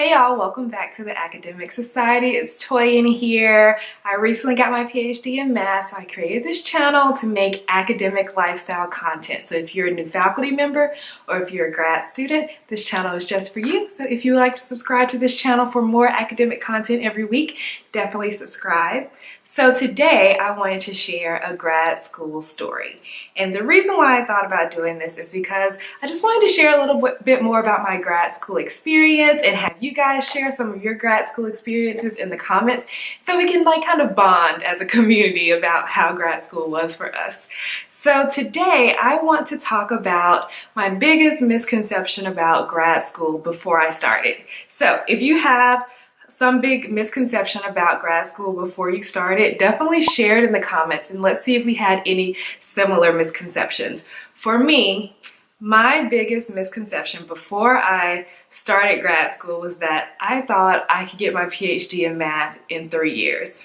Hey y'all, welcome back to the Academic Society. It's Toy in here. I recently got my PhD in math, so I created this channel to make academic lifestyle content. So if you're a new faculty member or if you're a grad student, this channel is just for you. So if you would like to subscribe to this channel for more academic content every week, definitely subscribe. So today I wanted to share a grad school story. And the reason why I thought about doing this is because I just wanted to share a little bit more about my grad school experience and have you guys share some of your grad school experiences in the comments so we can kind of bond as a community about how grad school was for us. So today I want to talk about my biggest misconception about grad school before I started. So if you have some big misconception about grad school before you started, definitely share it in the comments and let's see if we had any similar misconceptions. For me, my biggest misconception before I started grad school was that I thought I could get my PhD in math in 3 years.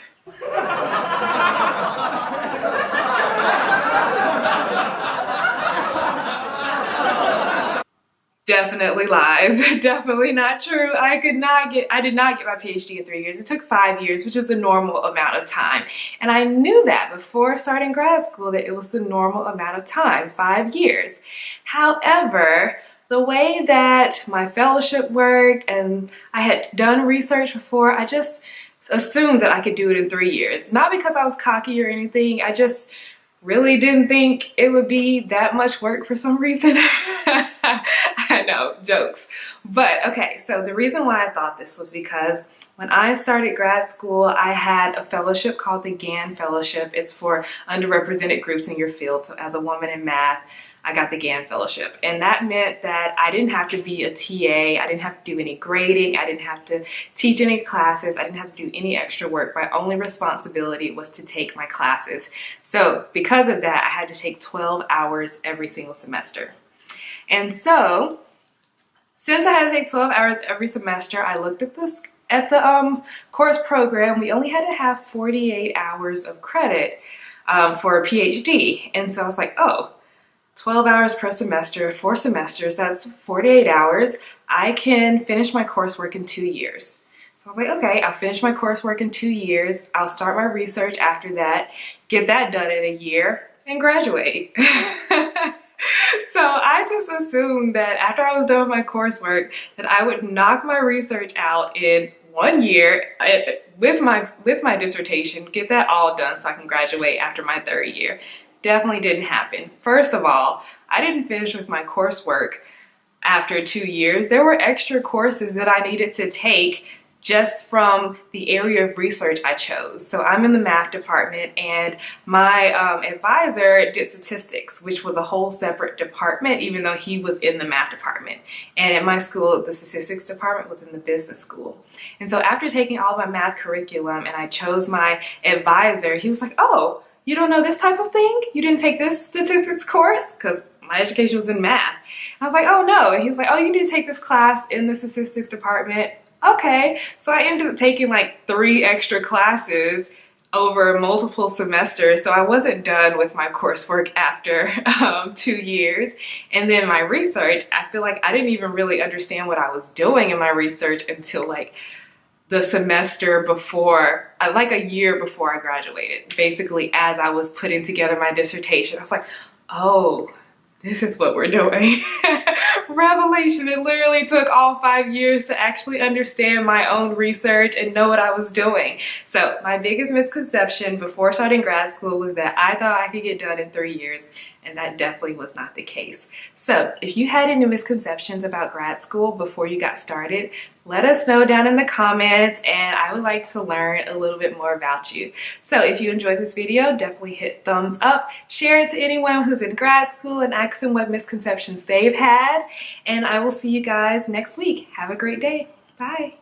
Definitely lies. Definitely not true. I did not get my PhD in 3 years. It took 5 years, which is the normal amount of time. And I knew that before starting grad school that it was the normal amount of time, 5 years. However, the way that my fellowship worked and I had done research before, I just assumed that I could do it in 3 years. Not because I was cocky or anything. I just really didn't think it would be that much work for some reason. I know, jokes. But okay, so the reason why I thought this was because when I started grad school, I had a fellowship called the GAN Fellowship. It's for underrepresented groups in your field. So as a woman in math, I got the GAN Fellowship. And that meant that I didn't have to be a TA. I didn't have to do any grading. I didn't have to teach any classes. I didn't have to do any extra work. My only responsibility was to take my classes. So because of that, I had to take 12 hours every single semester. And so since I had to take 12 hours every semester, I looked at the course program. We only had to have 48 hours of credit for a PhD. And so I was like, oh, 12 hours per semester, 4 semesters, that's 48 hours. I can finish my coursework in 2 years. So I was like, okay, I'll finish my coursework in 2 years. I'll start my research after that, get that done in a year, and graduate. So I just assumed that after I was done with my coursework that I would knock my research out in 1 year with my dissertation, get that all done so I can graduate after my 3rd year. Definitely didn't happen. First of all, I didn't finish with my coursework after 2 years. There were extra courses that I needed to take just from the area of research I chose. So I'm in the math department and my advisor did statistics, which was a whole separate department, even though he was in the math department. And at my school, the statistics department was in the business school. And so after taking all my math curriculum and I chose my advisor, he was like, oh, you don't know this type of thing? You didn't take this statistics course? Because my education was in math. I was like, oh no. And he was like, oh, you need to take this class in the statistics department. Okay. So I ended up taking like 3 extra classes over multiple semesters. So I wasn't done with my coursework after 2 years. And then my research, I feel like I didn't even really understand what I was doing in my research until like the semester before, like a year before I graduated. Basically, as I was putting together my dissertation, I was like, oh, this is what we're doing. Revelation. It literally took all 5 years to actually understand my own research and know what I was doing. So my biggest misconception before starting grad school was that I thought I could get done in 3 years, and that definitely was not the case. So if you had any misconceptions about grad school before you got started, let us know down in the comments and I would like to learn a little bit more about you. So if you enjoyed this video, definitely hit thumbs up, share it to anyone who's in grad school and ask them what misconceptions they've had. And I will see you guys next week. Have a great day. Bye.